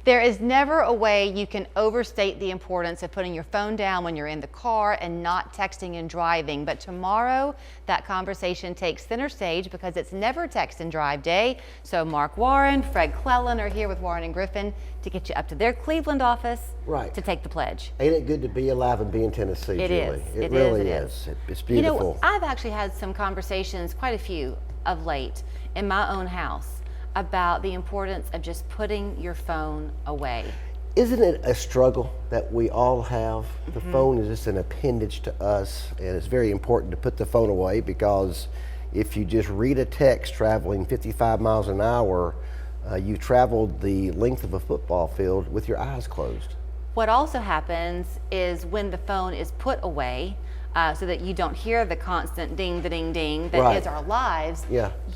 There is never a way you can overstate the importance of putting your phone down when you're in the car and not texting and driving. But tomorrow, that conversation takes center stage because it's never text and drive day. So Mark Warren, Fred Clellan are here with Warren and Griffin to get you up to their Cleveland office to take the pledge. Ain't it good to be alive and be in Tennessee, It Julie? is. It really is. It's beautiful. You know, I've actually had some conversations, quite a few of late, in my own house about the importance of just putting your phone away. Isn't it a struggle that we all have? The phone is just an appendage to us, and it's very important to put the phone away because if you just read a text traveling 55 miles an hour, you traveled the length of a football field with your eyes closed. What also happens is when the phone is put away, so that you don't hear the constant ding, the ding, ding that is our lives,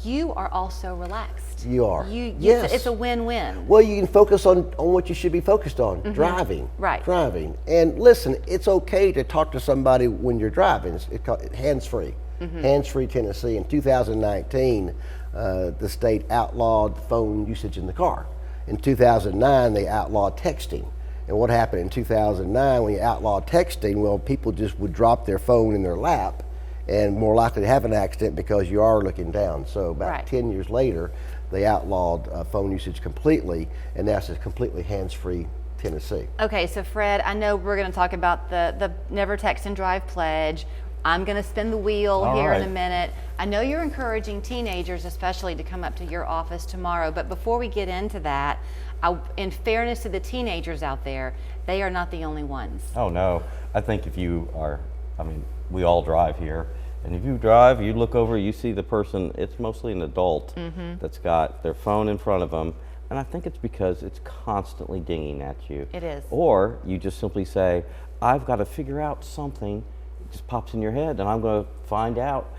you are also relaxed. You are. Yes. It's a win-win. Well, you can focus on what you should be focused on, driving. Right. Driving. And listen, it's okay to talk to somebody when you're driving. It's called hands-free. Hands-free Tennessee. In 2019, the state outlawed phone usage in the car. In 2009, they outlawed texting. And what happened in 2009 when you outlawed texting? Well, people just would drop their phone in their lap and more likely to have an accident because you are looking down. So about 10 years later, they outlawed phone usage completely, and now it's a completely hands-free Tennessee. Okay, so Fred, I know we're going to talk about the Never Text and Drive pledge. I'm going to spin the wheel here in a minute. I know you're encouraging teenagers especially to come up to your office tomorrow, but before we get into that, in fairness to the teenagers out there, they are not the only ones. Oh no, I think if you are, I mean, we all drive here, and if you drive, you look over, you see the person, it's mostly an adult that's got their phone in front of them, and I think it's because it's constantly dinging at you. It is. Or you just simply say, I've got to figure out something. It just pops in your head, and I'm going to find out.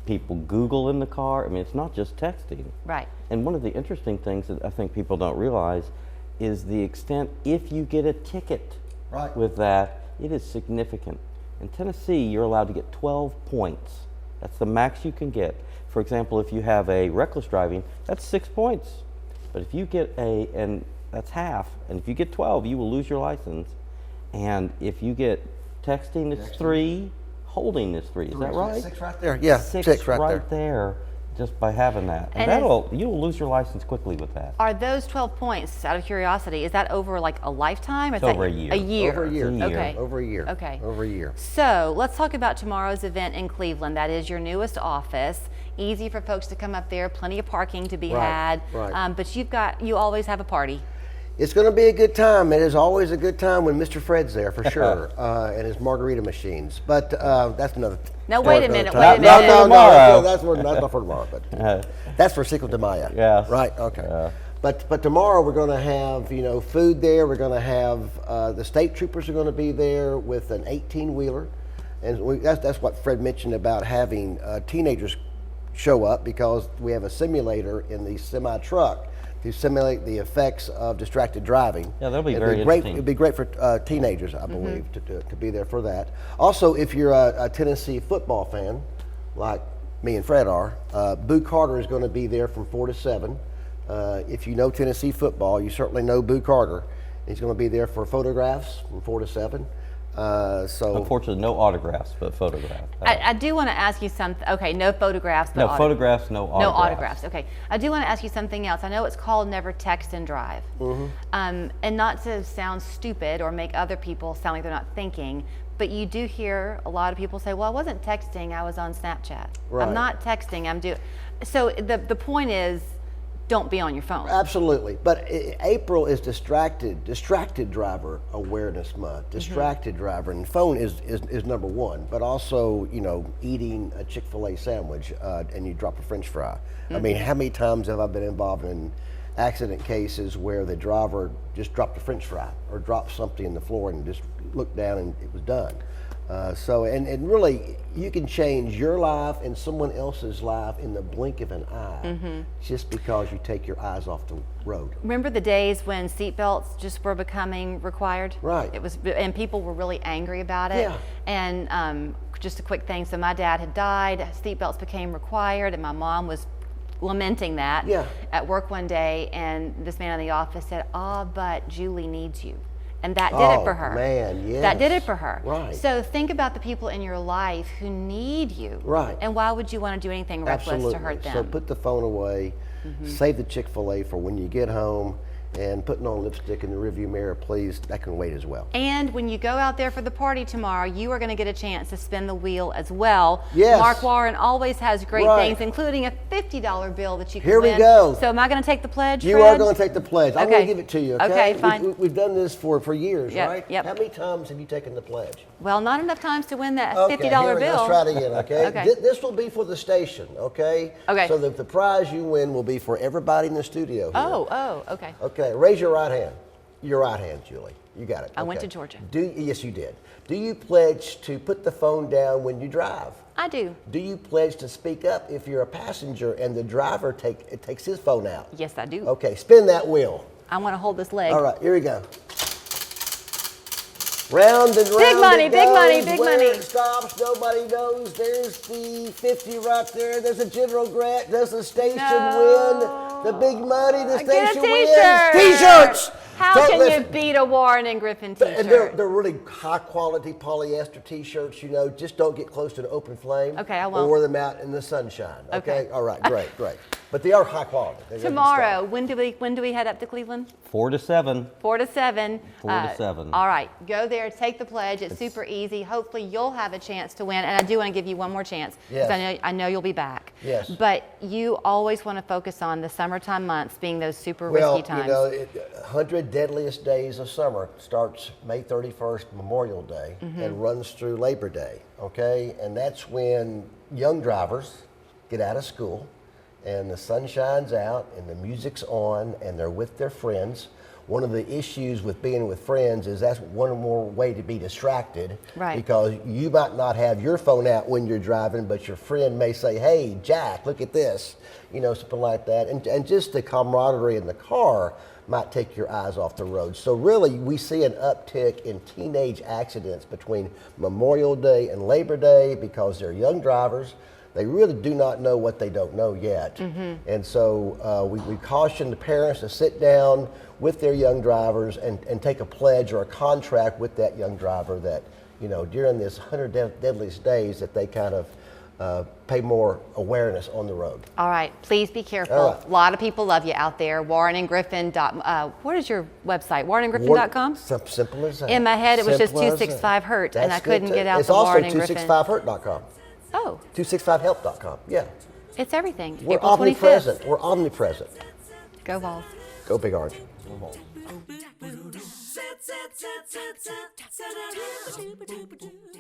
People Google in the car. I mean, it's not just texting. Right. And one of the interesting things that I think people don't realize is the extent, if you get a ticket with that, it is significant. In Tennessee, you're allowed to get 12 points. That's the max you can get. For example, if you have a reckless driving, that's 6 points. But if you get and that's half, and if you get 12, you will lose your license. And if you get texting, it's 3. Holding is 3, is that right? 6 right there. Yeah, 6 right there. Just by having that, and you'll lose your license quickly with that. Are those 12 points, out of curiosity, is that over like a lifetime? Or it's over a year. A year. Over a year. Okay. Over a year. Okay. Over a year. So let's talk about tomorrow's event in Cleveland. That is your newest office. Easy for folks to come up there. Plenty of parking to be had. Right. But you always have a party. It's going to be a good time. It is always a good time when Mr. Fred's there, for sure, and his margarita machines. But that's another. No, wait a minute. No, that's not for tomorrow. But that's for Cinco de Mayo. Yeah. Right. Okay. But tomorrow we're going to have food there. We're going to have the state troopers are going to be there with an 18-wheeler, and that's what Fred mentioned about having teenagers show up because we have a simulator in the semi-truck to simulate the effects of distracted driving. Yeah, that'll be very interesting. It'd be great for teenagers, I believe, to be there for that. Also, if you're a Tennessee football fan, like me and Fred are, Boo Carter is going to be there from 4 to 7. If you know Tennessee football, you certainly know Boo Carter. He's going to be there for photographs from 4 to 7. So unfortunately, no autographs, but photographs. I do want to ask you something. Okay, no photographs, but no photographs, no autographs. No autographs. Okay, I do want to ask you something else. I know it's called Never Text and Drive, and not to sound stupid or make other people sound like they're not thinking, but you do hear a lot of people say, "Well, I wasn't texting. I was on Snapchat. Right. I'm not texting. I'm doing." So the point is, don't be on your phone. Absolutely. But April is distracted driver awareness month. Distracted driver, and phone is number one. But also, eating a Chick-fil-A sandwich and you drop a French fry. I mean, how many times have I been involved in accident cases where the driver just dropped a French fry or dropped something in the floor and just looked down and it was done. And really, you can change your life and someone else's life in the blink of an eye, just because you take your eyes off the road. Remember the days when seatbelts just were becoming required? Right. It was, and people were really angry about it. Yeah. And just a quick thing. So my dad had died. Seatbelts became required, and my mom was lamenting that Yeah. at work one day, and this man in the office said, but Julie needs you. And that did it for her. Oh, man, yes. That did it for her. Right. So think about the people in your life who need you. Right. And why would you want to do anything reckless Absolutely. to hurt them? So put the phone away, save the Chick-fil-A for when you get home, and putting on lipstick in the rearview mirror, please, that can wait as well. And when you go out there for the party tomorrow, you are going to get a chance to spin the wheel as well. Yes. Mark Warren always has great Right. things, including a $50 bill that you can Here we win. go. So am I going to take the pledge, You Fred? are going to take the pledge. I'm Okay. going to give it to you, okay? Okay, fine. We've done this for years, Yep, right? yep. How many times have you taken the pledge? Well, not enough times to win that Okay, $50 here we go. bill. Let's try it again, okay? Okay. This will be for the station, okay? Okay. So the prize you win will be for everybody in the studio here. Oh, okay. Okay, raise your right hand. Your right hand, Julie. You got it. I went Okay. to Georgia. Yes, you did. Do you pledge to put the phone down when you drive? I do. Do you pledge to speak up if you're a passenger and the driver takes his phone out? Yes, I do. Okay, spin that wheel. I want to hold this leg. All right, here we go. Round and round. Big money, it big money, goes. big Where money. It stops, nobody knows. There's the 50 right there. There's a general grant. Does the station No. win? The big money, the Get a station t-shirt. wins. T-shirts! How So can listen, you beat a Warren and Griffin t-shirt? And they're really high quality polyester T-shirts. You know, just don't get close to the open flame. Okay, I Or won't. wear them out in the sunshine. Okay. All right, great. But they are high quality. They're good Tomorrow, stuff. when do we head up to Cleveland? 4 to 7. 4 to 7. 4 to 7. All right, go there, take the pledge. It's super easy. Hopefully, you'll have a chance to win. And I do want to give you one more chance because Yes. I know you'll be back. Yes. But you always want to focus on the summertime months being those super Well, risky times. you know, 100 Deadliest Days of Summer starts May 31st, Memorial Day, and runs through Labor Day, okay? And that's when young drivers get out of school and the sun shines out and the music's on and they're with their friends. One of the issues with being with friends is that's one more way to be distracted. Right. Because you might not have your phone out when you're driving, but your friend may say, hey, Jack, look at this, you know, something like that. And just the camaraderie in the car might take your eyes off the road. So really, we see an uptick in teenage accidents between Memorial Day and Labor Day because they're young drivers. They really do not know what they don't know yet. And so we caution the parents to sit down with their young drivers and take a pledge or a contract with that young driver that, you know, during this 100 Deadliest Days that they kind of pay more awareness on the road. All right, please be careful. All right. A lot of people love you out there. Warren and Griffin. What is your website? WarrenandGriffin.com? Simple as that. In my head, it was just Simple as 265 Hurt, that. and I That's couldn't good, get too. out it's the also Warren and Griffin. 265hurt.com. Oh, 265help.com. Yeah. it's everything. We're April 25th. omnipresent. We're omnipresent. Go Vols. Go Big Orange. Set, set, set, set, set, set, set, set, set, set, set, set, set, set, set,